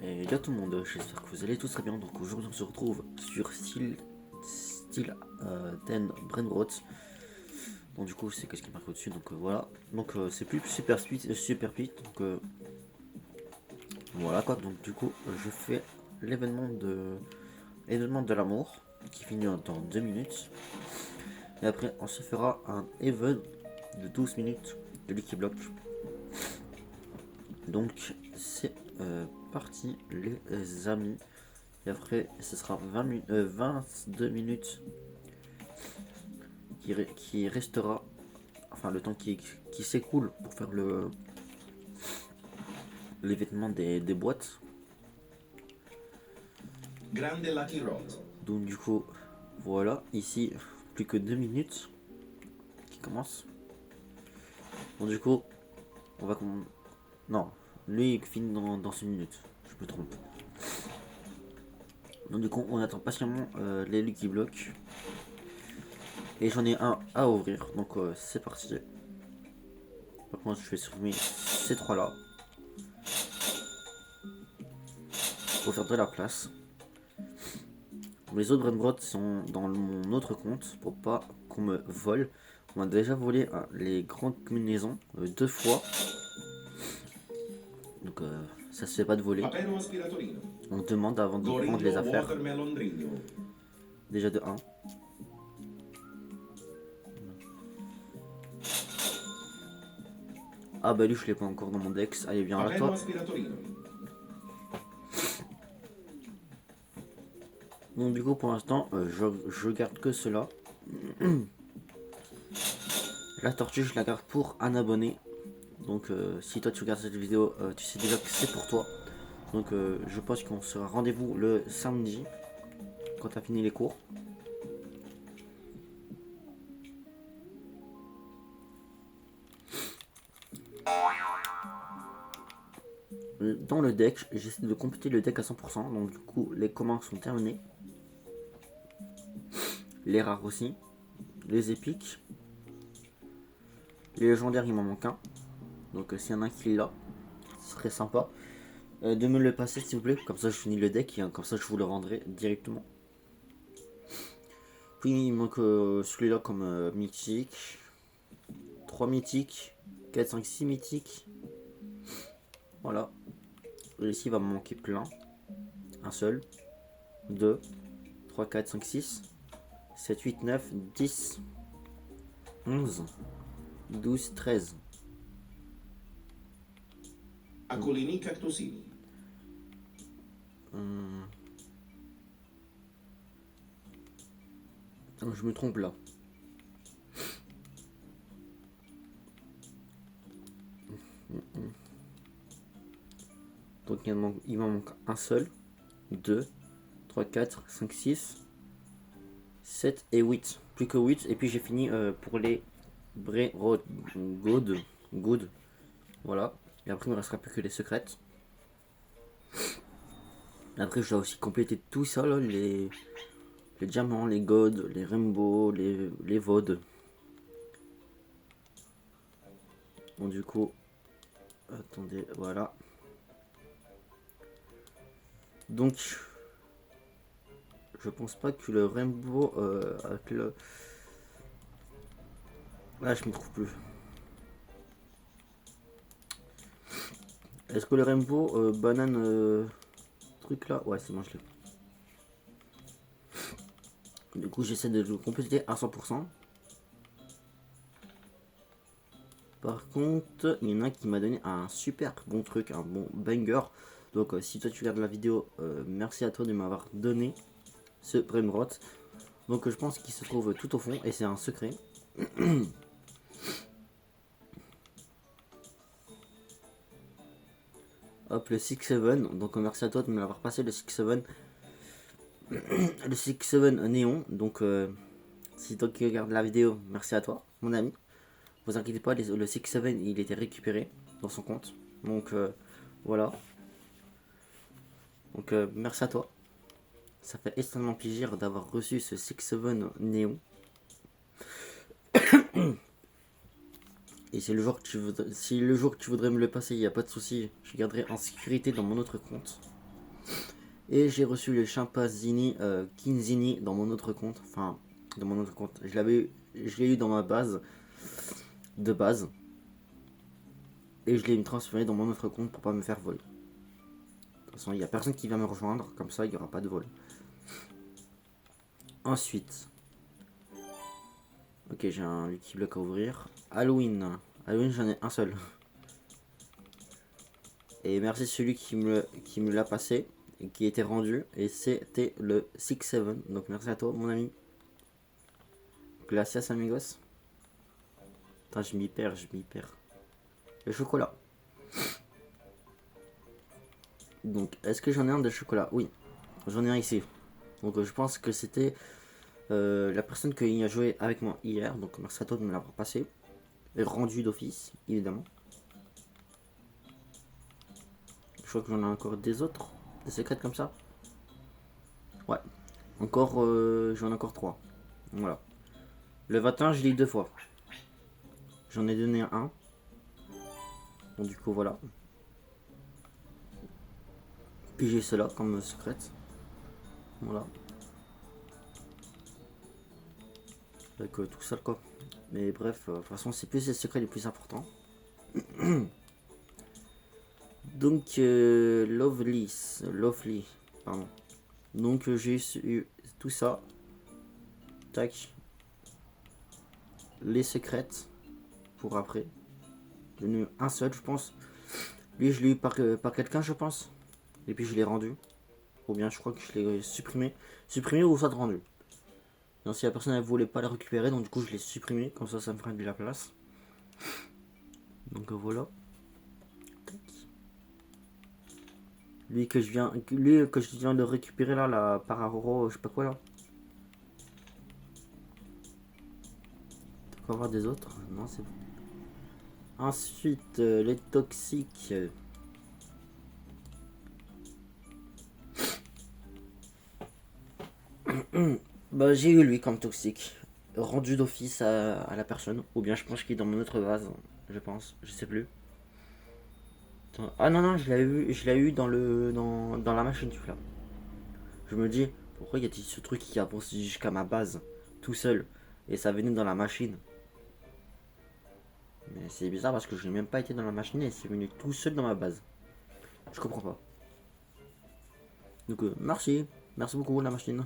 Et bien tout le monde, j'espère que vous allez tous très bien. Donc aujourd'hui on se retrouve sur Steel 10 Brainrot. Donc du coup c'est ce qui marque au-dessus, donc voilà. Donc c'est plus super speed, donc voilà quoi. Donc du coup je fais l'événement de l'amour qui finit dans 2 minutes. Et après on se fera un event de 12 minutes de Lucky Block. Donc c'est parti les amis. Et après ce sera 22 minutes qui restera, enfin le temps qui s'écoule pour faire l'événement des boîtes. Grande Lucky Road. Donc du coup voilà, ici plus que 2 minutes qui commencent. Donc du coup on va non, lui il finit dans 6 minutes, je me trompe. Donc du coup on attend patiemment les Lucky Blocks. Et j'en ai un à ouvrir, donc c'est parti. Par contre je vais supprimer ces trois là pour faire de la place. Les autres brainrots sont dans mon autre compte pour pas qu'on me vole. On m'a déjà volé les grandes combinaisons 2 fois. Donc ça se fait pas de voler. Papero aspiratorino. On demande avant de prendre les Gorillo affaires. Watermelon Dringo. Déjà de 1. Ah bah lui je l'ai pas encore dans mon dex. Allez viens là Papero toi. aspiratorino. Donc du coup pour l'instant je garde que cela. La tortue je la garde pour un abonné. Donc si toi tu regardes cette vidéo tu sais déjà que c'est pour toi. Donc je pense qu'on sera rendez-vous le samedi quand tu as fini les cours. Dans le deck, j'essaie de compléter le deck à 100%. Donc du coup les communs sont terminés. Les rares aussi. Les épiques. Les légendaires il m'en manque un. Donc s'il y en a un qui l'a, ce serait sympa. De me le passer s'il vous plaît. Comme ça je finis le deck et comme ça je vous le rendrai directement. Puis il manque celui-là comme mythique. 3 mythiques. 4, 5, 6 mythiques. Voilà. Et ici il va me manquer plein. Un seul. 2, 3, 4, 5, 6. 7, 8, 9, 10. 11. 12, 13. Acolini Cactosini. Je me trompe là. Donc il m'en manque un seul. 2, 3, 4, 5, 6, 7 et 8. Plus que 8. Et puis j'ai fini pour les Good. Voilà. Et après il me restera plus que les secrètes. Après je dois aussi compléter tout ça là, les diamants, les gold, les rainbow, les vodes. Bon du coup, attendez, voilà. Donc, je pense pas que le rainbow avec le... Là, je me trouve plus. Est-ce que le rainbow banane truc là? Ouais, c'est bon, je l'ai. Du coup, j'essaie de le compléter à 100%. Par contre, il y en a un qui m'a donné un super bon truc, un bon banger. Donc, si toi tu regardes la vidéo, merci à toi de m'avoir donné ce brainrot. Donc, je pense qu'il se trouve tout au fond et c'est un secret. Hop, le 6-7. Donc, merci à toi de me l'avoir passé, le 6-7. Le 6-7 néon. Donc, si toi qui regardes la vidéo, merci à toi, mon ami. Vous inquiétez pas, le 6-7 il était récupéré dans son compte. Donc, voilà. Donc, merci à toi. Ça fait extrêmement plaisir d'avoir reçu ce 6-7 néon. Et si le jour que tu voudrais me le passer, il n'y a pas de souci, je garderai en sécurité dans mon autre compte. Et j'ai reçu le Chimpazzini Kinzini dans mon autre compte. Enfin, dans mon autre compte. Je l'ai eu dans ma base de base. Et je l'ai transféré dans mon autre compte pour pas me faire voler. De toute façon, il n'y a personne qui vient me rejoindre. Comme ça, il n'y aura pas de vol. Ensuite. Ok, j'ai un Lucky Block à ouvrir. Halloween. Halloween, j'en ai un seul. Et merci celui qui me l'a passé. Et qui était rendu. Et c'était le 6-7. Donc merci à toi, mon ami. Gracias, amigos. Attends, je m'y perds. Le chocolat. Donc, est-ce que j'en ai un de chocolat? Oui, j'en ai un ici. Donc, je pense que c'était la personne qui a joué avec moi hier. Donc, merci à toi de me l'avoir passé. Et rendu d'office, évidemment. Je crois que j'en ai encore des autres. Des secrets comme ça. Ouais. Encore, j'en ai encore 3. Voilà. Le 21, je l'ai eu 2 fois. J'en ai donné un. Bon, du coup, voilà. Puis j'ai cela comme secret. Voilà. Avec tout ça, quoi. Mais bref, de toute façon, c'est plus les secrets les plus importants. Donc, Lovely, pardon. Donc, j'ai eu tout ça. Tac. Les secrètes pour après. J'en ai eu un seul, je pense. Lui, je l'ai eu par quelqu'un, je pense. Et puis, je l'ai rendu. Ou bien, je crois que je l'ai supprimé. Supprimé ou soit rendu. Donc, si la personne ne voulait pas le récupérer, donc du coup, je l'ai supprimé. Comme ça me ferait de la place. Donc, voilà. Tac. Lui que je viens de récupérer là, la Pararoro, je sais pas quoi là. On va avoir des autres. Non, c'est bon. Ensuite, les toxiques. Bah, j'ai eu lui comme toxique. Rendu d'office à la personne. Ou bien je pense qu'il est dans mon autre vase. Je pense. Je sais plus. Attends. Ah non, je l'ai eu dans la machine du là. Je me dis, pourquoi y a-t-il ce truc qui a avancé jusqu'à ma base tout seul et ça venait dans la machine. Mais c'est bizarre parce que je n'ai même pas été dans la machine et c'est venu tout seul dans ma base. Je comprends pas. Donc merci beaucoup la machine.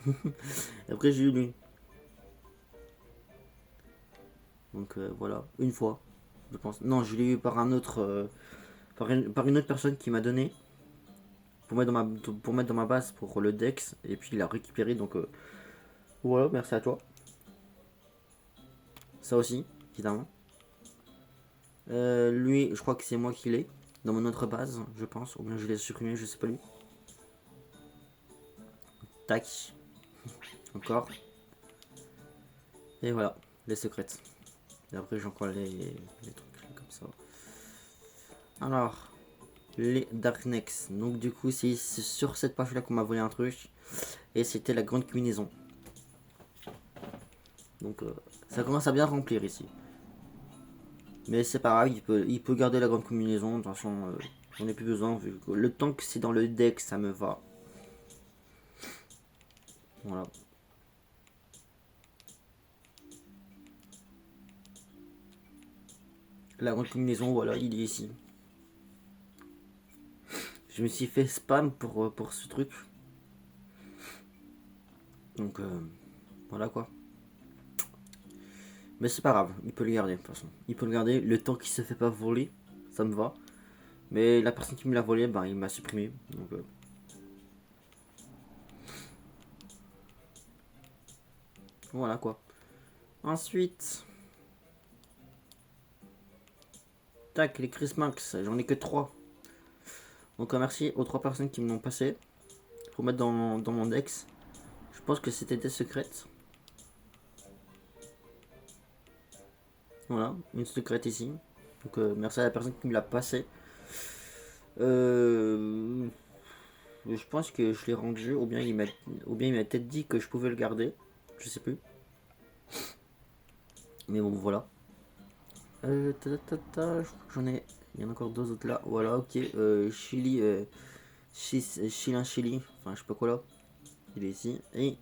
Et après j'ai eu lui. Donc voilà, une fois, je pense. Non, je l'ai eu par un autre, par une autre personne qui m'a donné pour mettre dans ma base pour le Dex et puis il a récupéré donc voilà, merci à toi. Ça aussi, évidemment. Lui, je crois que c'est moi qui l'ai dans mon autre base, je pense. Ou bien je l'ai supprimé, je sais pas lui. Tac. Encore. Et voilà, les secrètes. Et après j'ai encore les trucs comme ça. Alors, les Darknex. Donc du coup, c'est sur cette page là qu'on m'a volé un truc. Et c'était la grande combinaison. Donc ça commence à bien remplir ici. Mais c'est pas grave, il peut garder la grande combinaison. De toute façon, j'en ai plus besoin. Vu que le temps que c'est dans le deck, ça me va. Voilà. La grande combinaison, voilà, il est ici. Je me suis fait spam pour ce truc. Donc voilà quoi. Mais c'est pas grave, il peut le garder de toute façon. Il peut le garder le temps qu'il se fait pas voler, ça me va. Mais la personne qui me l'a volé, bah, il m'a supprimé. Donc voilà quoi. Ensuite. Tac, les Chris Max, j'en ai que 3. Donc merci aux 3 personnes qui me l'ont passé. Pour mettre dans mon dex. Je pense que c'était des secrètes. Voilà, une secrète ici. Donc merci à la personne qui me l'a passé. Je pense que je l'ai rendu, ou bien il m'a peut-être dit que je pouvais le garder. Je sais plus. Mais bon, voilà. Je crois que j'en ai. Il y en a encore 2 autres là. Voilà, ok. Chili Chili, enfin je sais pas quoi là. Il est ici. Et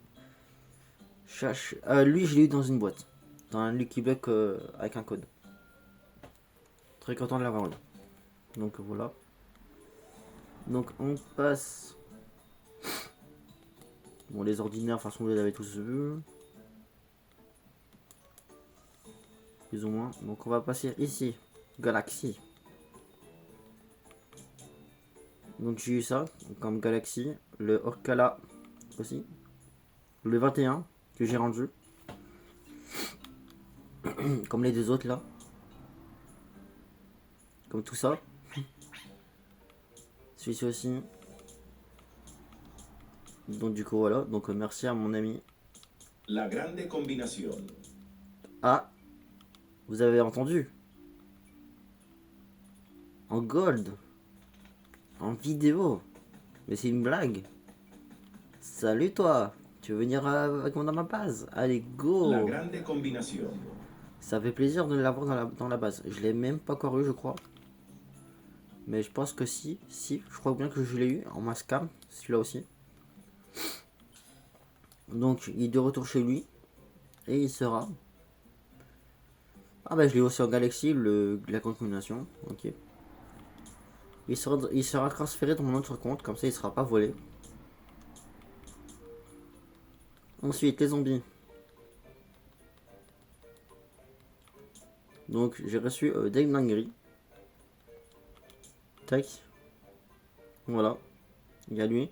lui je l'ai eu dans une boîte. Dans un Lucky Block avec un code. Très content de l'avoir eu. Donc voilà. Donc on passe. Bon les ordinaires, de toute façon vous les avez tous vus. Plus ou moins. Donc on va passer ici. Galaxy. Donc j'ai eu ça comme Galaxy. Le Orcala aussi. Le 21 que j'ai rendu. Comme les deux autres là. Comme tout ça. Celui-ci aussi. Donc du coup voilà. Donc merci à mon ami. La grande combinación. Ah. Vous avez entendu? En gold. En vidéo. Mais c'est une blague. Salut toi. Tu veux venir avec moi dans ma base? Allez go. La grande combinación. Ça fait plaisir de l'avoir dans la base. Je l'ai même pas encore eu je crois. Mais je pense que si. Je crois bien que je l'ai eu en mascam. Celui-là aussi. Donc il est de retour chez lui. Et il sera. Ah bah je l'ai aussi en Galaxy, la grande combinaison. Ok. Il sera transféré dans mon autre compte, comme ça il sera pas volé. Ensuite les zombies. Donc j'ai reçu Dave Nangri. Tac. Voilà. Il y a lui.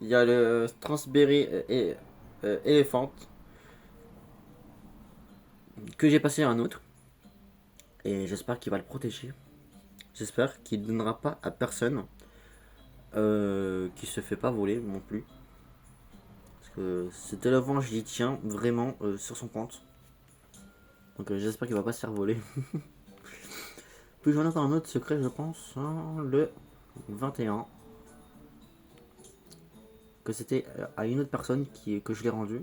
Il y a le Transberry et Elephant. Que j'ai passé à un autre. Et j'espère qu'il va le protéger. J'espère qu'il ne donnera pas à personne. Qui se fait pas voler non plus. Parce que cet éléphant, je l'y tiens vraiment sur son compte. Donc j'espère qu'il va pas se faire voler. Puis j'en ai encore un autre secret, je pense. Hein, le 21. Que c'était à une autre personne que je l'ai rendu.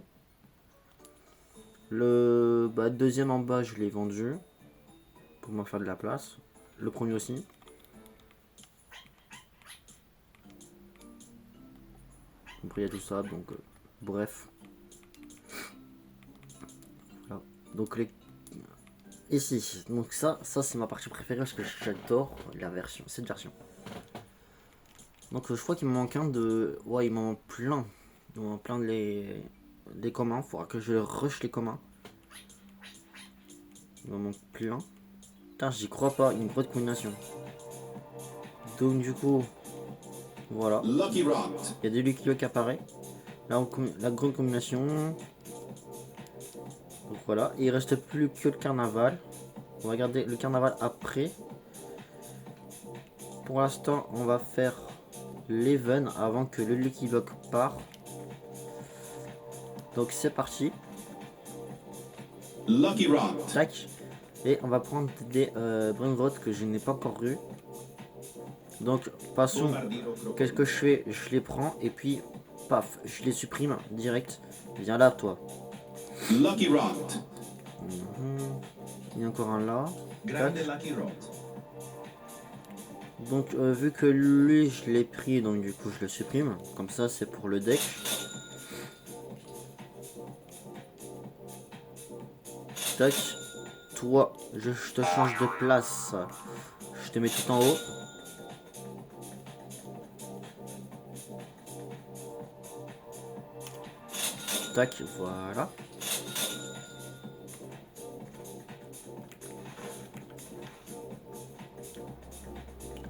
Le deuxième en bas, je l'ai vendu. Pour me faire de la place. Le premier aussi. Après il y a tout ça, donc bref. Voilà. Donc ici, donc ça c'est ma partie préférée parce que j'adore cette version. Donc je crois qu'il me manque un de... Ouais, il m'en manque plein. Il m'en manque plein des communs, il faudra que je rush les communs. Il m'en manque plein. Putain, j'y crois pas, une bonne combinaison. Donc du coup, voilà. Lucky Rot. Il y a des Lucky Luck qui apparaît. Là, la grande combinaison. Donc voilà, il reste plus que le carnaval. On va garder le carnaval après. Pour l'instant, on va faire l'event avant que le Lucky Block part. Donc c'est parti. Lucky Rot. Tac. Et on va prendre des Brainrot que je n'ai pas encore eu. Donc passons. Qu'est-ce que je fais? Je les prends et puis paf, je les supprime direct. Viens là toi. Lucky Rot. Il y a encore un là. Grande Lucky Rot. Donc vu que lui je l'ai pris, donc du coup je le supprime. Comme ça c'est pour le deck. Tac. Toi, je te change de place. Je te mets tout en haut. Tac, voilà.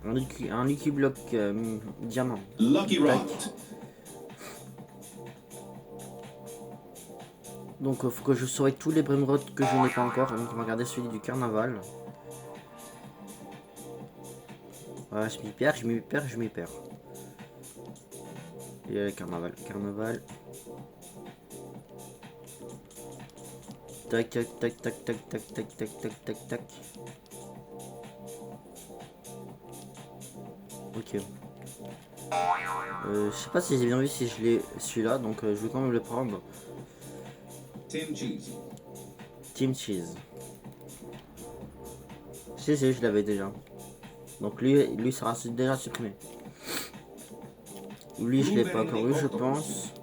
Un Lucky Block diamant. Lucky Rot. Donc faut que je sauve tous les Brimrod que je n'ai pas encore. Donc on va regarder celui du carnaval. Voilà, je m'y perds. Et carnaval. Tac, tac, tac, tac, tac, tac, tac, tac, tac, tac, tac. Ok. Je sais pas si j'ai bien vu si je l'ai celui-là, donc je vais quand même le prendre. Team Cheese. Si, je l'avais déjà. Donc lui sera déjà supprimé. Lui, je l'ai pas encore eu, je pense.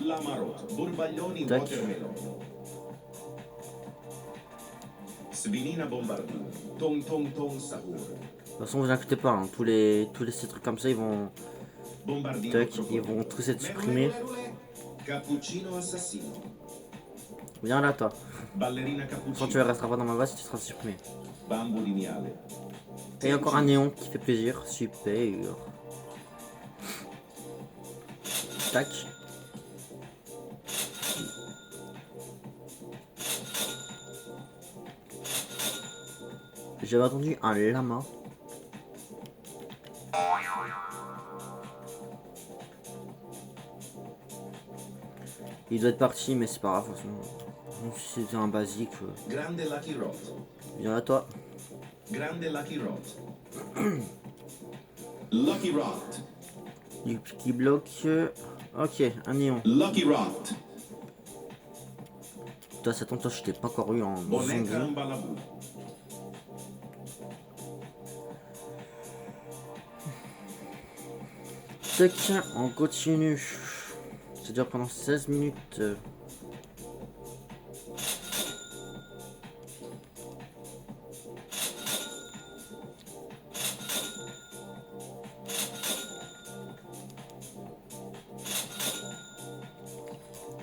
L'amarot, Burbaglioni Tac. Watermelon. Svinina Bombardino, Tong Tong Tong Sahur. De toute façon, vous inquiétez pas, hein, tous ces trucs comme ça, ils vont, Bombardino tac, ils Crocodilo. vont tous être supprimés. Cappuccino Assassino. Viens là, toi. Ballerina Quand tu Cappuccino. resteras pas dans ma base, tu seras supprimé. Bambo di miale. Et encore un néon qui fait plaisir. Super. Tac. J'avais attendu un lama. Il doit être parti, mais c'est pas grave. De toute façon, même si c'était un basique. Grande Lucky Rod. Viens à toi. Grande Lucky Rod. Lucky Rod. Du qui bloque. Ok, un néon. Lucky Rod. Toi, ça tombe, toi, je t'ai pas encore eu en Bonnet zombie. Carambalabou. Tac, on continue. Ça dure pendant 16 minutes.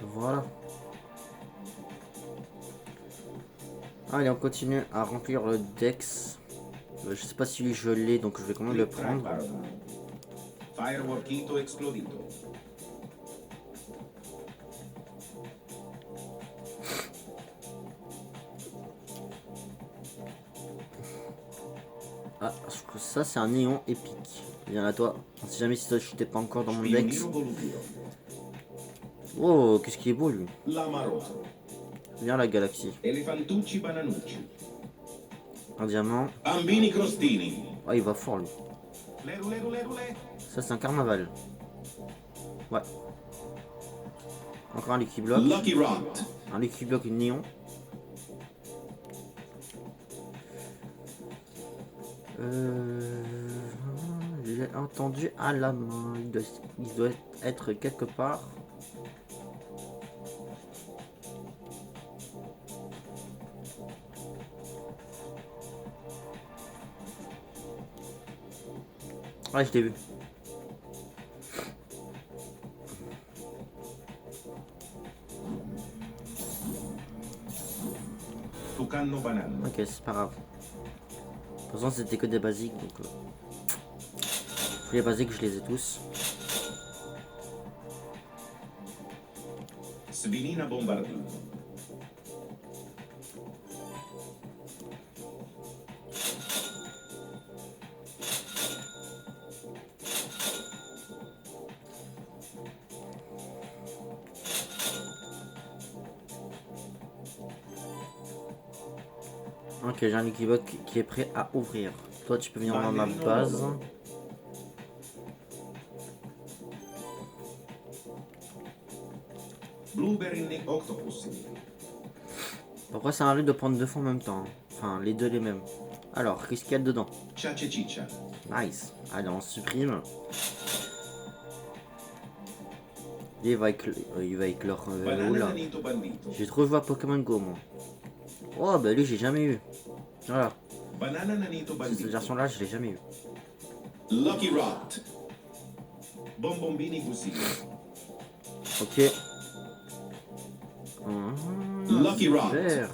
Voilà. Allez, on continue à remplir le Dex. Je sais pas si lui je l'ai, donc je vais quand même le prendre. Fireworkito Explodito. Ah, je trouve que ça c'est un néon épique. Viens à toi. Si jamais si toi je t'ai pas encore dans mon Dex. Spioniro Volubio. Oh, qu'est-ce qui est beau lui. L'Amarotto. Viens la galaxie. Elefantucci Bananucci. Un diamant. Bambini Crostini. Oh, il va fort lui. Leru leru leru le. Ça c'est un carnaval. Ouais. Encore un Lucky Block. Lucky Rod. Un Lucky Block néon. J'ai entendu à la main. Il doit être quelque part. Ah, je t'ai vu. Tucano Banana. Ok, c'est pas grave. De toute façon, c'était que des basiques, donc... les basiques, je les ai tous. Svinina Bombardino. Ok, j'ai un Lucky Block qui est prêt à ouvrir. Toi, tu peux venir dans ma base. Blueberry Octopus. Pourquoi ça arrive de prendre deux fois en même temps? Enfin, les deux les mêmes. Alors, qu'est-ce qu'il y a dedans? Ciace Ciccia. Nice. Allez, on supprime. Et il va éclore. Banana Oula. Nanito Bandito. J'ai trop joué à Pokémon Go, moi. Oh, bah lui, j'ai jamais eu. Voilà. Banana Nanito Cette Bandito. version-là, je l'ai jamais eu. Lucky Rod. Bonbombini Gusino. Ok. Lucky Rod. Super.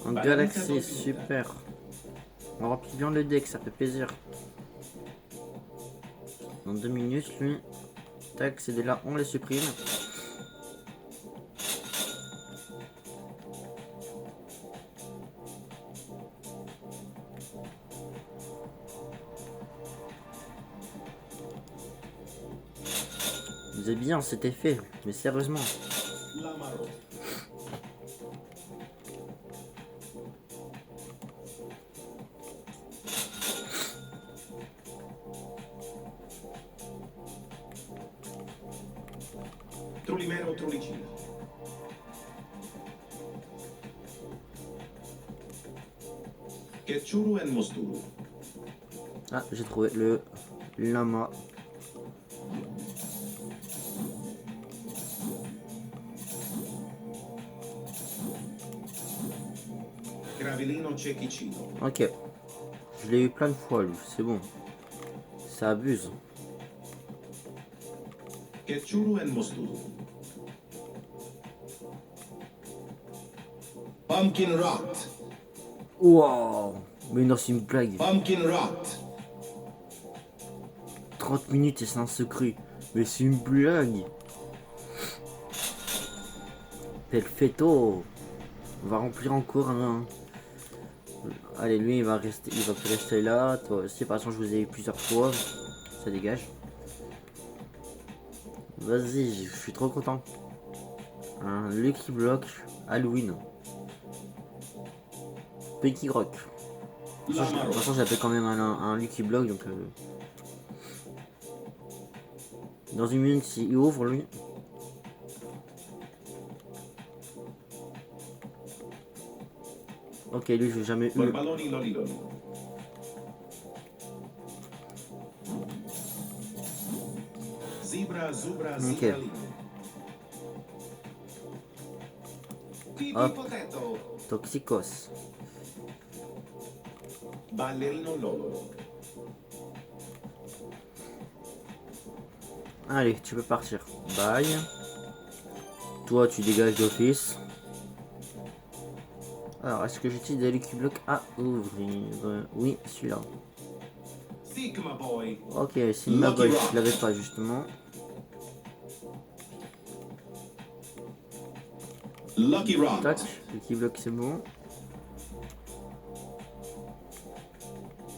Un Galaxy, super. On remplit bien le deck, ça fait plaisir. Dans 2 minutes, lui. Tac, c'est là, on les supprime. Vous êtes bien, c'était fait, mais sérieusement. L'Amaro. Trulimero Trulicino. Ketchuru and Mosturu. Ah, j'ai trouvé le lama. Gravellino cecchicino. Ok. Je l'ai eu plein de fois, lui. C'est bon. Ça abuse. Ketchuru and mosturu. Pumpkin rot. Wow. Mais non, c'est une blague. Pumpkin rot. 30 minutes et c'est un secret. Mais c'est une blague. Perfetto. On va remplir encore un... Allez, lui, il va plus rester là. Toi aussi, de toute façon, je vous ai eu plusieurs fois. Ça dégage. Vas-y, je suis trop content. Un Lucky Block Halloween. Petit Rock. De toute façon, j'appelle quand même un Lucky Block, donc... Dans une minute, il ouvre, lui. Ok, lui, je l'ai jamais eu. Borbaloni loliloli. Zebra zubra zebra lino. Pipi Hop. potato. Toxicos. Ballerino lolo. Allez, tu peux partir. Bye. Toi, tu dégages d'office. Alors, est-ce que j'utilise des Lucky Block à ouvrir? Oui, celui-là. Sigma boy. Ok, Sigma Boy, je l'avais pas justement. Lucky rot. Tac, Lucky Block, c'est bon.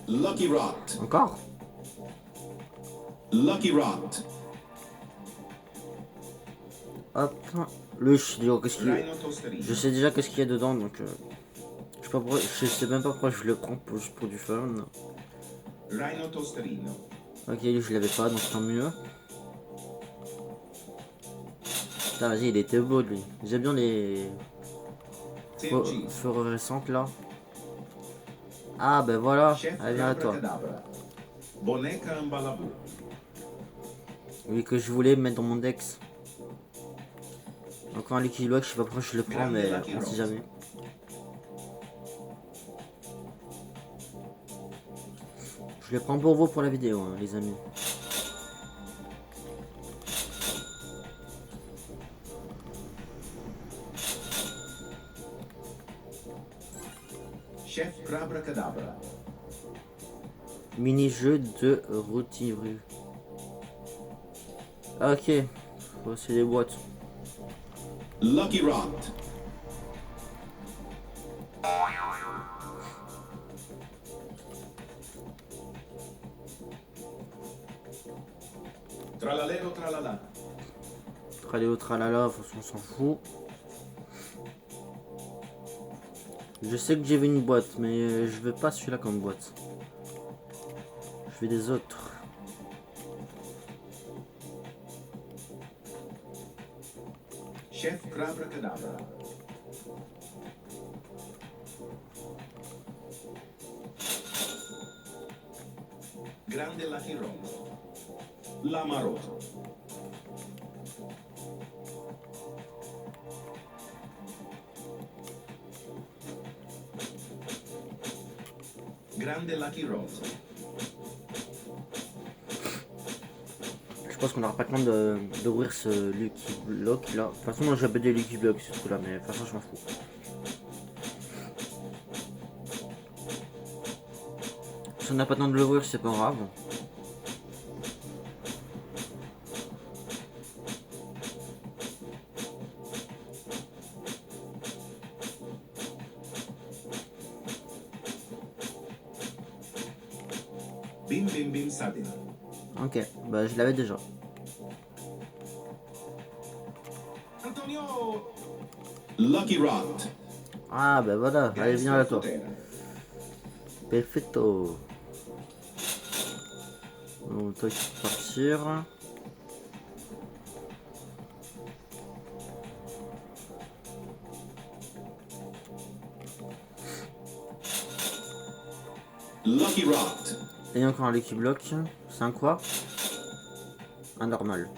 Lucky rot. Encore? Lucky rot. Hop. Le qu'est-ce qu'il y a? Rhino tosterino. Je sais déjà qu'est-ce qu'il y a dedans, donc je sais même pas pourquoi je le prends juste pour du fun. Rhino tosterino. Ok, lui je l'avais pas, donc tant mieux. Putain, vas-y, il était beau lui. J'aime bien les TG. fluorescentes là. Ah ben voilà, Chef allez viens à toi. Abracadabra. Boneca Mbalabu. Oui, que je voulais mettre dans mon dex. Encore un Lucky Block, je sais pas pourquoi je le prends, mais on sait jamais. Je le prends pour vous pour la vidéo, hein, les amis. Chef Abracadabra. Mini-jeu de routinerie. Ok, c'est des boîtes. Lucky rot. Tralalero tralala. Traléo tralala, de toute façon on s'en fout. Je sais que j'ai vu une boîte, mais je veux pas celui-là comme boîte. Je veux des autres. Chef Abracadabra. Grande Lucky rot. Lamaroto. Grande Lucky rot. Je pense qu'on n'aura pas le temps d'ouvrir ce Lucky Block là. De toute façon, moi j'appelle des Lucky Blocks surtout là, mais de toute façon, je m'en fous. Si on n'a pas le temps de l'ouvrir, c'est pas grave. Bim bim bim sadina. Ok, bah je l'avais déjà. Antonio. Lucky rot. Ah bah voilà, allez viens là toi. Fotera. Perfetto. Donc toi tu peux partir. Lucky rot. Et encore un Lucky Block. C'est un quoi? Un normal.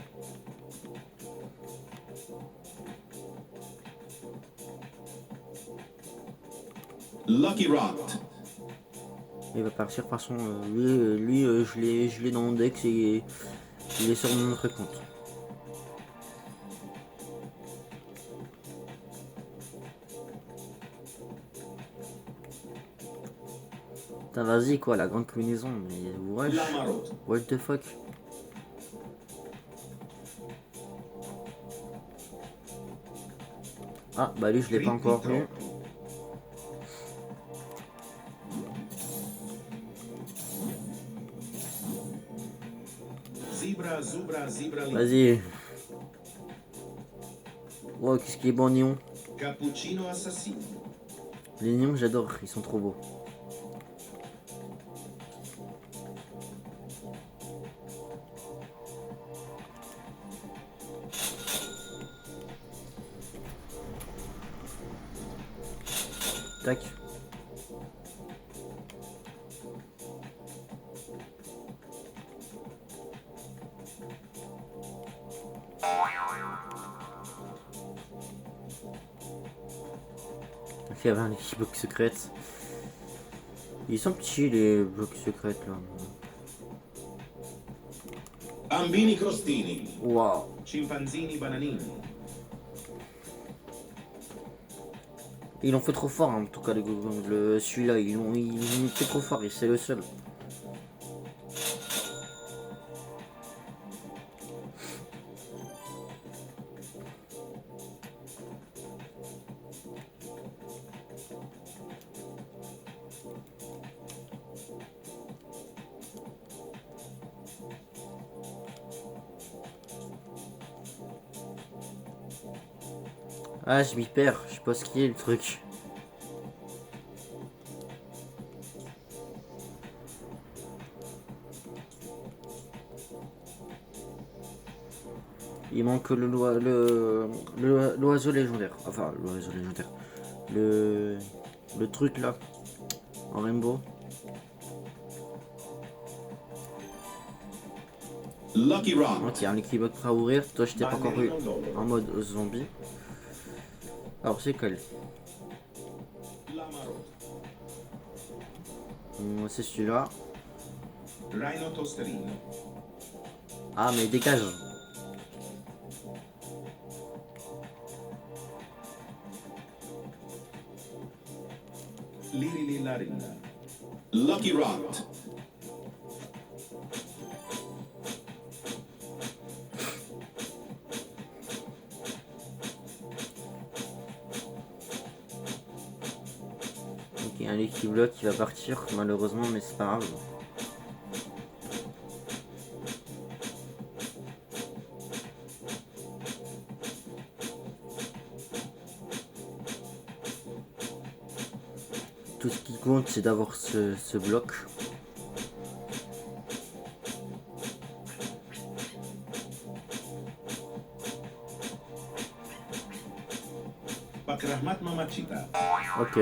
Lucky Rot. Il va partir par son... lui je l'ai dans mon deck et il est sur mon autre compte. Putain, vas-y quoi, la grande combinaison, mais wesh, Lamarot. what the fuck. Ah bah lui je l'ai pas encore vu. Zebra, Zubra, Zebra, Vas-y. Wow, qu'est-ce qui est bon Néon. Cappuccino Assassino. Les néons j'adore, ils sont trop beaux. Tac. Ok, il y avait un bloc secrète. Ils sont petits les blocs secrètes là. Bambini crostini. Waouh. Chimpanzini bananini. Ils l'ont fait trop fort hein, en tout cas celui-là, ils l'ont fait trop fort et c'est le seul. Ah je m'y perds, je sais pas ce qui est le truc. Il manque l'oiseau légendaire. Enfin, l'oiseau légendaire. Le truc là. En rainbow. Lucky Rot. Ok, un Lucky Block prêt à ouvrir. Toi, je t'ai pas encore eu en mode zombie. Alors, c'est quel? Lamarot. C'est celui-là. Rhino Tosterino. Ah, mais dégage. Lirili Larina. Lucky Rot. Ok, un Lucky Block qui va partir, malheureusement, mais c'est pas grave. Tout ce qui compte, c'est d'avoir ce bloc. Bakrahmat Mamachita. Ok.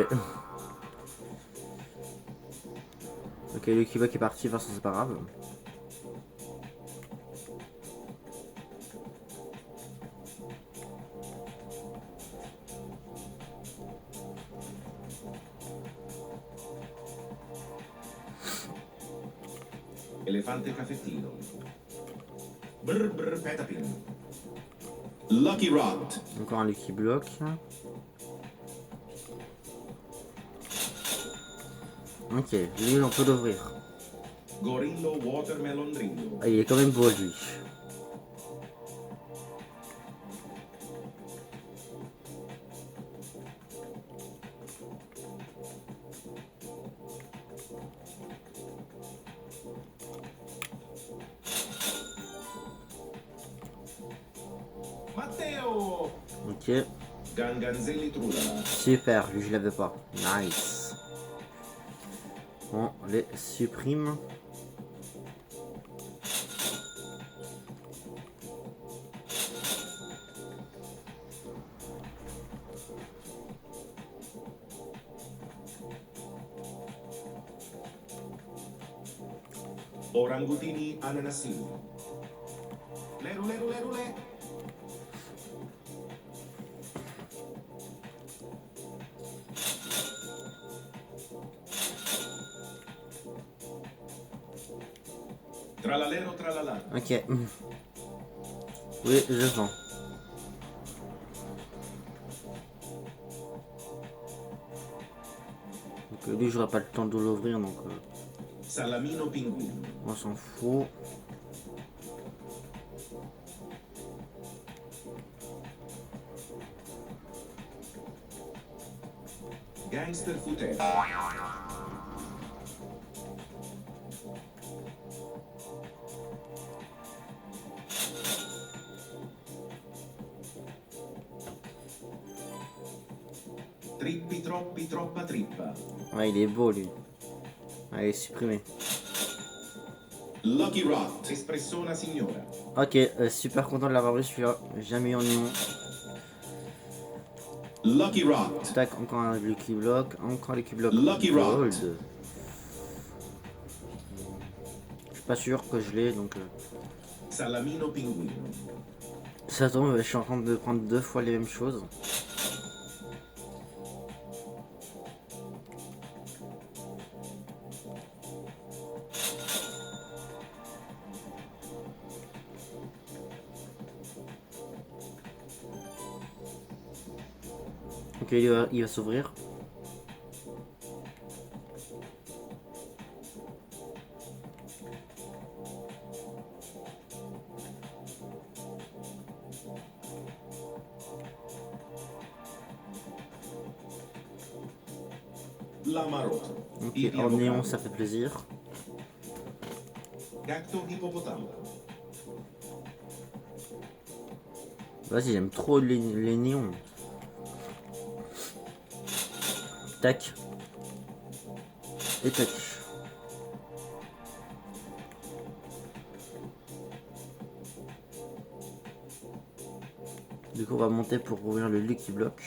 Ok, le Lucky Block est parti, de toute façon, c'est pas grave. Elefante caffettino. Brr brr petapin. Lucky Rot. Encore un Lucky Block. Ok, lui on peut l'ouvrir. Gorillo Watermelon Drillo. Ah, il est quand même beau lui. Matteo. Ok, Ganganzelli Trulala. super, lui je l'avais pas. Nice. On les supprime. Orangutini ananasini. Leru, leru, leru, le. Tralalero, tralala. Ok. Oui, je sens. Donc lui, j'aurai pas le temps de l'ouvrir, donc Salamino pinguino. on s'en fout. Gangster futero. Trippi, troppi, troppa trippa. Ouais, il est beau lui. Allez, supprimer. Lucky Rock. Espressona signora. Ok, super content de l'avoir vu celui-là. Jamais eu en néon. Lucky Rock. Tac, encore un Lucky Block. Encore Lucky Block Lucky Rock. Gold. Je suis pas sûr que je l'ai, donc Salamino pinguino. ça tombe, je suis en train de prendre 2 fois les mêmes choses. Ok, il va s'ouvrir. L'amarotto. Ok, en néon, ça fait plaisir. Gatto hippopotamo. Vas-y, j'aime trop les néons. Tac. Et tac. Du coup, on va monter pour ouvrir le Lucky Block.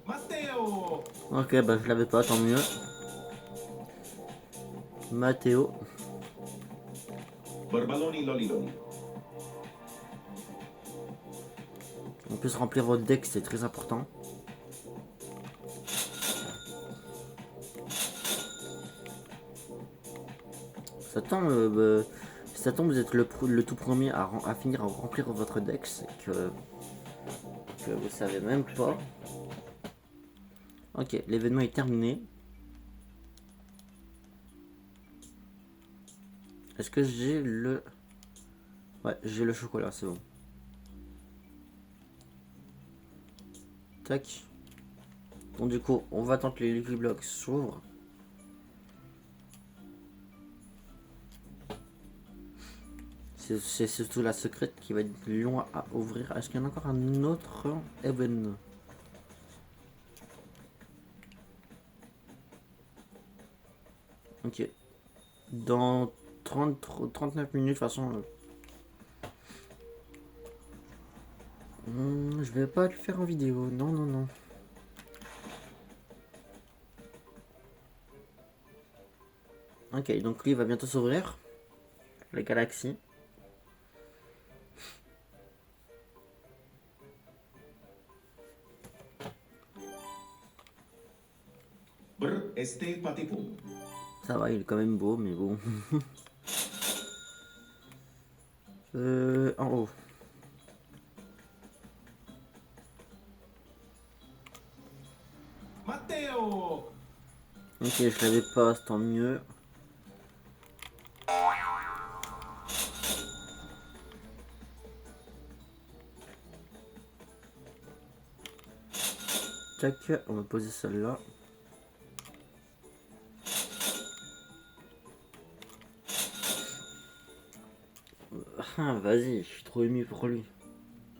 Matteo. Ok, bah je l'avais pas, tant mieux. Matteo. Borbaloni loliloni. En plus, remplir votre deck, c'est très important. Ça tombe, ça tombe, vous êtes le tout premier à finir à remplir votre deck, c'est que vous savez même pas. Ok, l'événement est terminé. Est-ce que j'ai le... Ouais, j'ai le chocolat, c'est bon. Tac. Bon, du coup, on va attendre que les Lucky Blocks s'ouvrent. C'est surtout la secrète qui va être long à ouvrir. Est-ce qu'il y en a encore un autre événement? Ok. Dans 39 minutes, de toute façon... je vais pas le faire en vidéo. Non, non, non. Ok, donc lui il va bientôt s'ouvrir. La galaxie. Brr, este patipum. Ça va, il est quand même beau, mais bon. En haut. Matteo. Ok, je l'avais pas, tant mieux. Tac, on va poser celle-là. Ah, vas-y, je suis trop ému pour lui.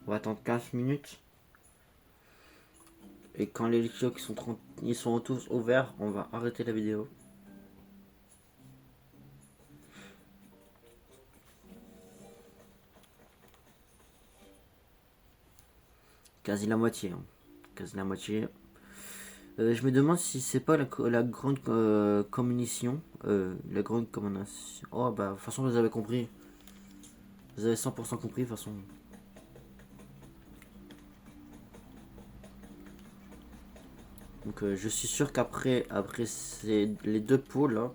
On va attendre 15 minutes. Et quand les lectures ils sont tous ouverts, on va arrêter la vidéo. Quasi la moitié. Hein. Quasi la moitié. Je me demande si c'est pas la grande communition. La grande communication. Oh bah, de toute façon, vous avez compris. Vous avez 100% compris, de toute façon. Donc je suis sûr après les deux pots là,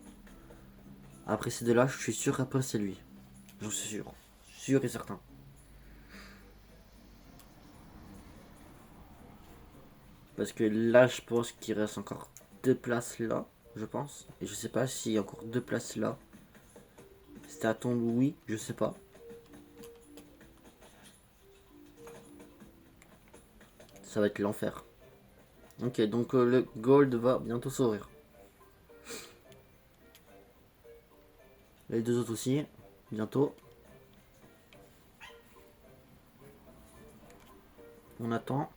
après ces deux là, je suis sûr qu'après c'est lui. J'en suis sûr. Sûr et certain. Parce que là, je pense qu'il reste encore deux places là, je pense. Et je sais pas s'il y a encore deux places là. C'était à ton Louis, je sais pas. Ça va être l'enfer. Ok, donc le gold va bientôt s'ouvrir. Les deux autres aussi, bientôt. On attend.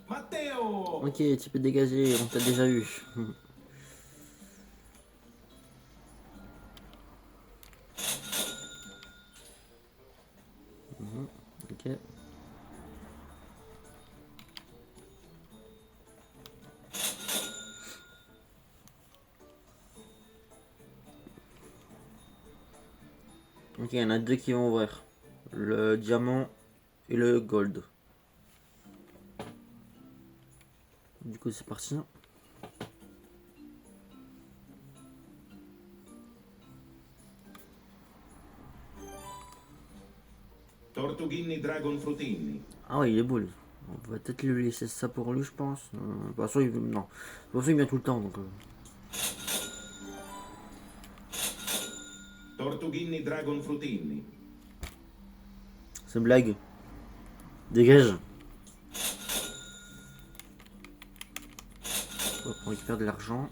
Matteo! Ok, tu peux dégager, on t'a déjà eu. Ok. Ok, il y en a deux qui vont ouvrir. Le diamant et le gold. Du coup, c'est parti. Tortughini Dragon Frutini. Ah ouais, il est beau lui. On va peut-être lui laisser ça pour lui, je pense. De toute façon, il, non. De toute façon, il vient tout le temps, donc... Tortughini Dragon Frutini. C'est une blague. Dégage. Hop, on récupère de l'argent.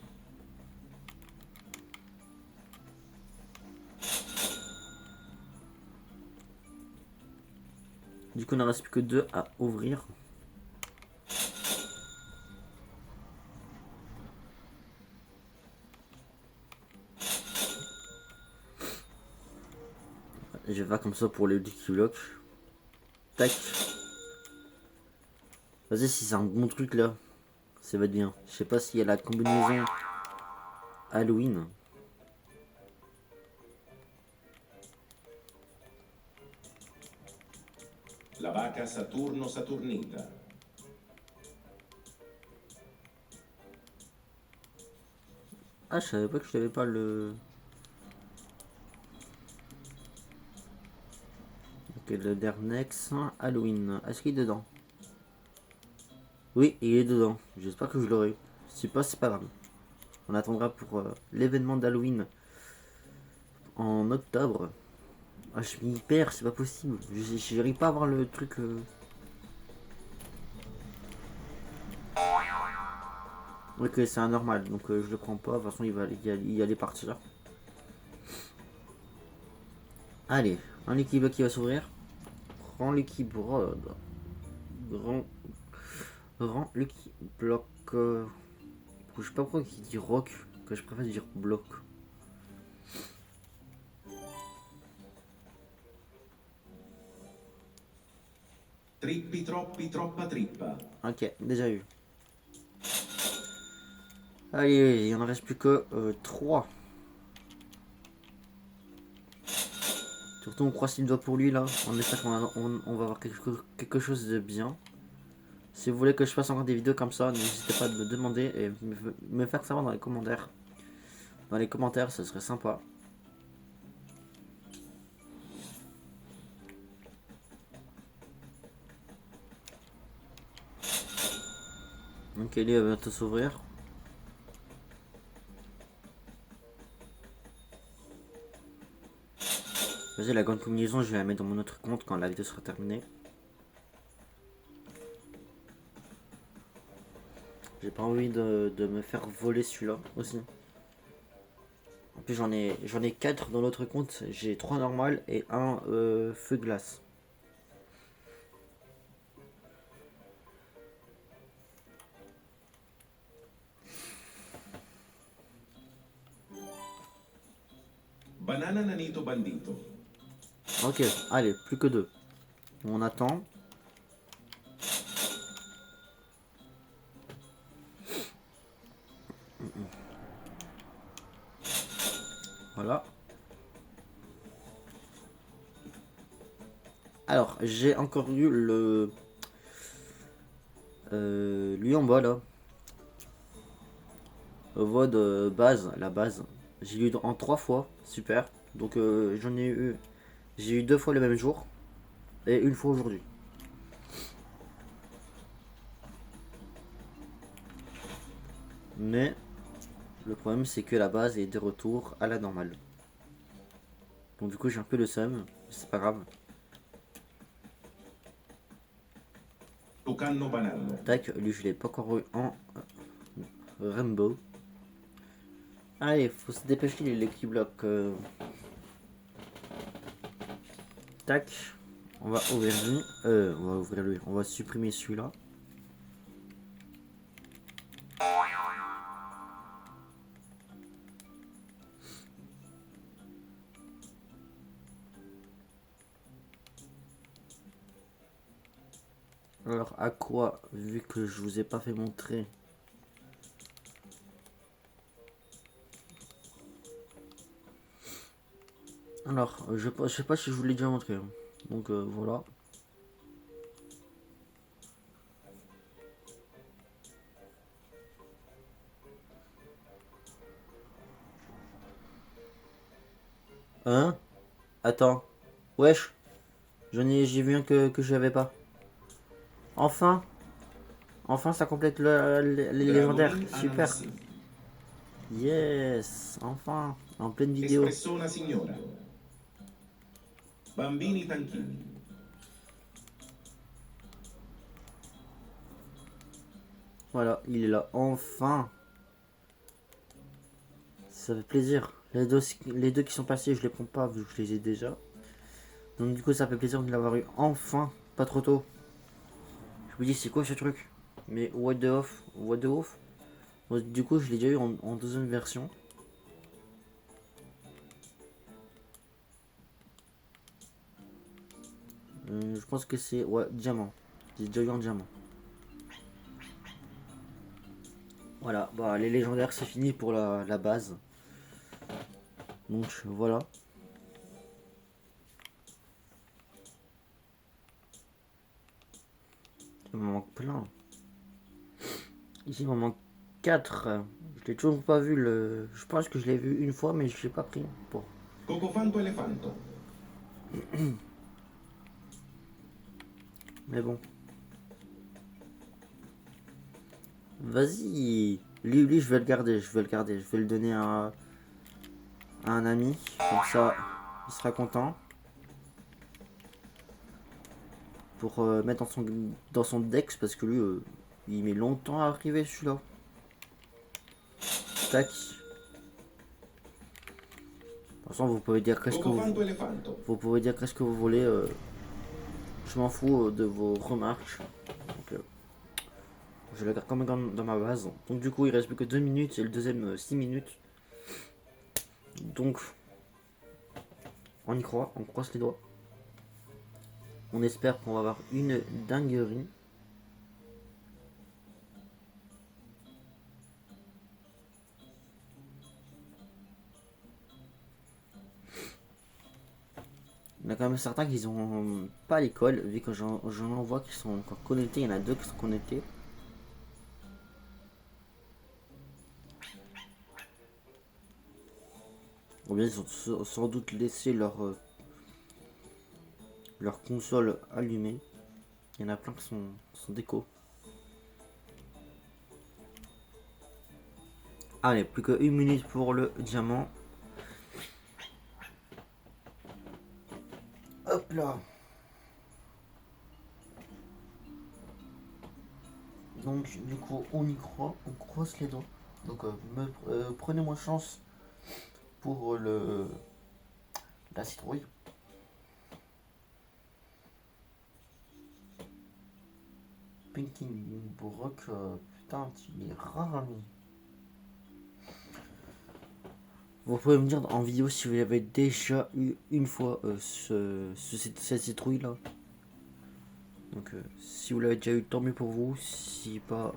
Du coup, il n'en reste plus que deux à ouvrir. Je vais comme ça pour les Lucky Block. Tac. Vas-y, si c'est un bon truc là, ça va être bien. Je sais pas s'il y a la combinaison Halloween. La vaca Saturno Saturnita. Ah, je savais pas que je n'avais pas le... Ok, le Dernex Halloween. Est-ce qu'il est dedans? Oui, il est dedans. J'espère que je l'aurai. Si pas, c'est pas grave. On attendra pour l'événement d'Halloween en octobre. Ah, je m'y perds, c'est pas possible. J'arrive pas à voir le truc. Ok, c'est un normal, donc je le prends pas. De toute façon, il va y aller partir. Allez, un équilibre qui va s'ouvrir. Prends l'équilibre. Grand. Rend Lucky Block. Je sais pas pourquoi il dit rock, que je préfère dire bloc. Trippi troppi troppa trippa. Ok, déjà eu. Allez, il en reste plus que 3. Surtout on croise le doigt pour lui là. On espère qu'on va avoir quelque chose de bien. Si vous voulez que je fasse encore des vidéos comme ça, n'hésitez pas à me demander et me faire savoir dans les commentaires. Dans les commentaires, ce serait sympa. Donc Ellie va bientôt s'ouvrir. Vas-y, la grande combinaison, je vais la mettre dans mon autre compte quand la vidéo sera terminée. J'ai pas envie de me faire voler celui-là aussi. En plus j'en ai 4 dans l'autre compte. J'ai 3 normales et un feu glace. Banana nanito bandito. Ok, allez, plus que 2. On attend. Voilà. Alors, j'ai encore eu le... lui en bas, là. VOD base, la base. J'ai eu en 3 fois, super. Donc j'en ai eu... J'ai eu 2 fois le même jour. Et une fois aujourd'hui. Mais le problème c'est que la base est de retour à la normale. Donc du coup j'ai un peu le seum, c'est pas grave. Tucano banallo. Tac, lui je l'ai pas encore eu en Rainbow. Allez, faut se dépêcher les Lucky Block. Tac, on va ouvrir lui. On va supprimer celui-là. Alors à quoi, vu que je vous ai pas fait montrer. Alors, je sais pas si je vous l'ai déjà montré. Donc voilà. Hein? Attends. Wesh. J'ai vu un que j'avais pas. Enfin. Enfin ça complète les légendaires. Dragolin Super. ananassi. Yes. Enfin. En pleine vidéo. Espressona signora. Bambini tanchini. Voilà, il est là. Enfin. Ça fait plaisir. Les deux qui sont passés, je les prends pas vu que je les ai déjà. Donc du coup ça fait plaisir de l'avoir eu enfin. Pas trop tôt. Je vous dis c'est quoi ce truc? Mais what the off? What the off? Bon, du coup je l'ai déjà eu en deuxième version. Je pense que c'est... Ouais, diamant. J'ai déjà eu en diamant. Voilà, bah les légendaires c'est fini pour la base. Donc voilà. Il m'en manque plein. Ici il m'en manque 4. Je l'ai toujours pas vu le... Je pense que je l'ai vu une fois mais je l'ai pas pris. Bon. Cocofanto elefanto. Mais bon. Vas-y. Lui je vais le garder. Je vais le garder. Je vais le donner à un ami. Comme ça il sera content. Pour mettre dans son dex parce que lui il met longtemps à arriver celui-là. Tac. De toute façon vous pouvez dire qu'est-ce que Cocofanto elefanto. vous pouvez dire qu'est-ce que vous voulez. Je m'en fous de vos remarques. Donc, je le garde quand même dans ma base. Donc du coup il reste plus que 2 minutes et le deuxième 6 minutes. Donc on y croit, on croise les doigts. On espère qu'on va avoir une dinguerie. Il y en a quand même certains qui ont pas l'école, vu que j'en vois qui sont encore connectés. Il y en a 2 qui sont connectés. Ou bien ils ont sans doute laissé leur console allumée. Il y en a plein qui sont déco. Allez, plus que 1 minute pour le diamant. Hop là. Donc du coup on y croit, on croise les doigts. Donc prenez-moi chance pour la citrouille. Pinky Brock, putain, il est rare ami. Vous pouvez me dire en vidéo si vous avez déjà eu une fois cette citrouille là. Donc si vous l'avez déjà eu, tant mieux pour vous. Si pas,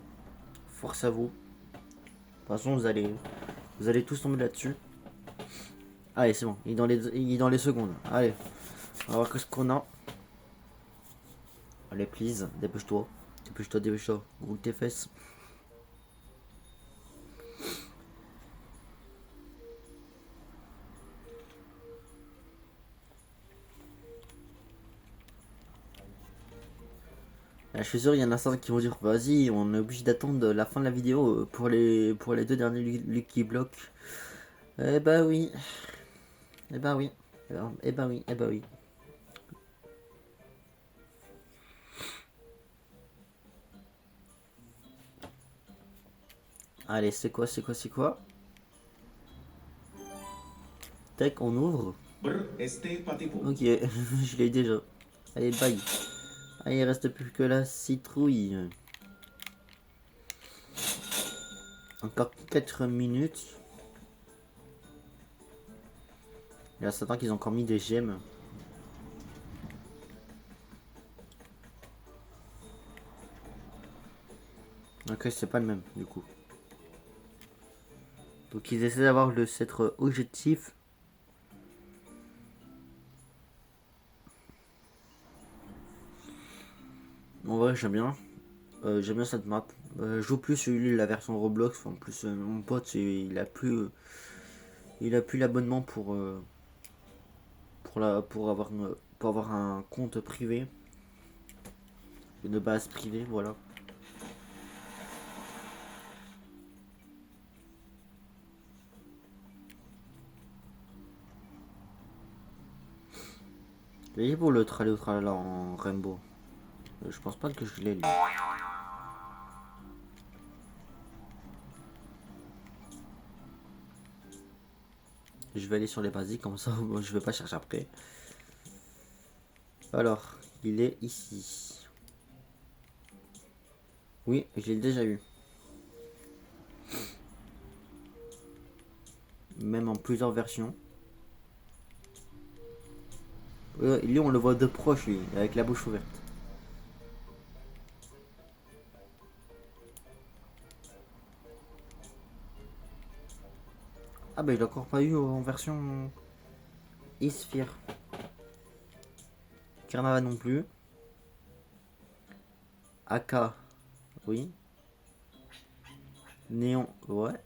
force à vous. De toute façon, vous allez tous tomber là-dessus. Allez, c'est bon. Il est dans les secondes. Allez, on va voir ce qu'on a. Allez, please, dépêche-toi. Dépêche-toi, dépêche-toi. Roule tes fesses. Je suis sûr, il y en a certains qui vont dire vas-y, on est obligé d'attendre la fin de la vidéo pour les deux derniers Lucky Block. Eh bah oui. Eh bah oui. Eh bah oui. Eh bah oui. Allez, c'est quoi? Tac, on ouvre. Ok, je l'ai déjà. Allez, bye. Allez, il reste plus que la citrouille. Encore 4 minutes. Il y a certains qui ont encore mis des gemmes. Ok, c'est pas le même du coup. Donc ils essaient d'avoir cet objectif. En vrai, j'aime bien. J'aime bien cette map. Je joue plus sur la version Roblox. En plus, mon pote, il a plus l'abonnement pour avoir un compte privé, une base privée, voilà. Et pour le tralala en Rainbow. Je pense pas que je l'ai lu. Je vais aller sur les basiques comme ça, je vais pas chercher après. Alors, il est ici. Oui, je l'ai déjà eu. Même en plusieurs versions. Lui, on le voit de proche, lui, avec la bouche ouverte. Ah bah il a encore pas eu en version Isphere. Carnaval non plus. AK, oui. Néon, ouais.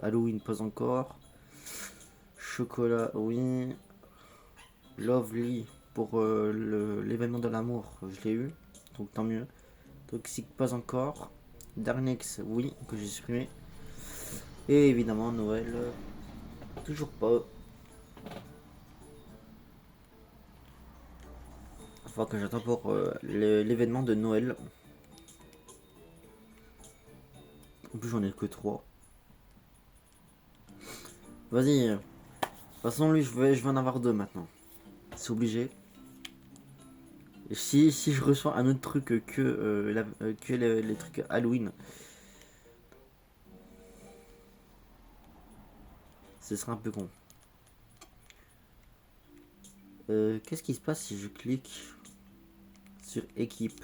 Halloween, pas encore. Chocolat, oui. Lovely, pour l'événement de l'amour, je l'ai eu. Donc tant mieux. Toxic, pas encore. Darnex, oui, que j'ai supprimé. Et évidemment, Noël, toujours pas. Enfin, que j'attends pour l'événement de Noël. En plus, j'en ai que 3. Vas-y. De toute façon, lui, je vais en avoir 2 maintenant. C'est obligé. Et si je reçois un autre truc que les trucs Halloween, ce sera un peu con. Qu'est-ce qui se passe si je clique sur équipe?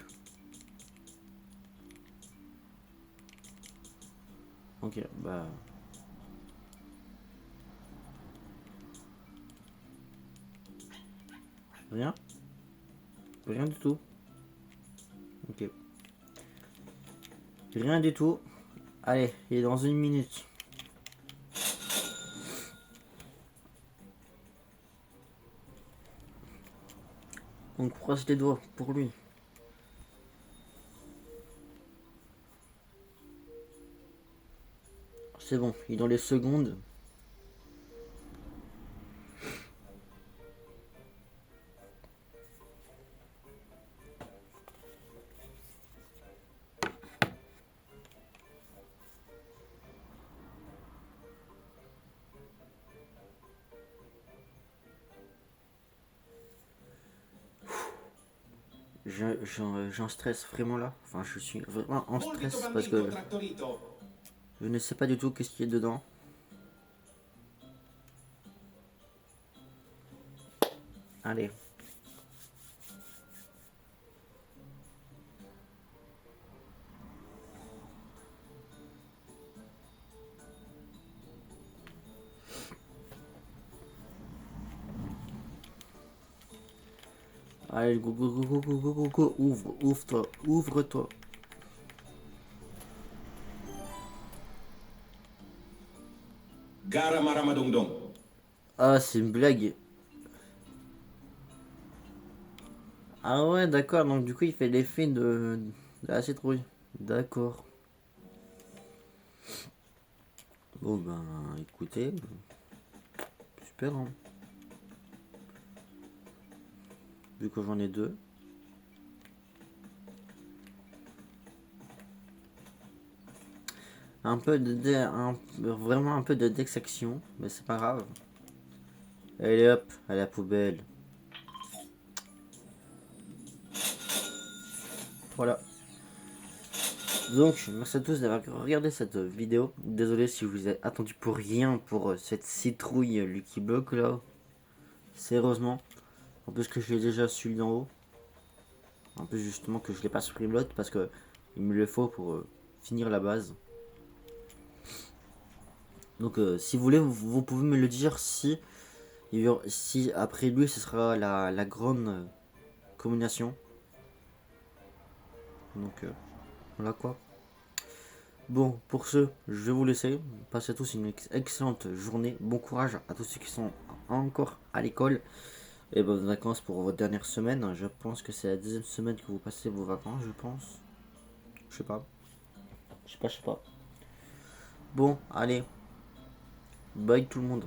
Ok, bah. Rien? Rien du tout. Ok. Rien du tout. Allez, il est dans 1 minute. On croise les doigts pour lui. C'est bon, il est dans les secondes. J'en stresse vraiment là. Enfin, je suis vraiment en stress parce que je ne sais pas du tout qu'est-ce qu'il y a dedans. Allez. Allez, go, go, go, go, go, go, go, go. Ouvre-toi, ouvre-toi. Gara Maramadongdong. Ah, c'est une blague. Ah ouais, d'accord, donc du coup, il fait l'effet de la citrouille. D'accord. Bon, ben, écoutez, super, hein. Vu que j'en ai deux. Un peu vraiment un peu de dexaction, mais c'est pas grave. Allez hop, à la poubelle. Voilà. Donc, merci à tous d'avoir regardé cette vidéo. Désolé si vous avez attendu pour rien pour cette citrouille Lucky Block là. Sérieusement. En plus que je l'ai déjà celui d'en haut. En plus justement que je l'ai pas supprimé l'autre parce que il me le faut pour finir la base. Donc si vous voulez, vous pouvez me le dire si après lui ce sera la grande combinaison. Donc voilà quoi. Bon, pour ce, je vais vous laisser. Passez à tous une excellente journée. Bon courage à tous ceux qui sont encore à l'école. Et bonnes vacances pour votre dernière semaine. Je pense que c'est la deuxième semaine que vous passez vos vacances, je pense. Je sais pas. Je sais pas. Bon, allez. Bye tout le monde.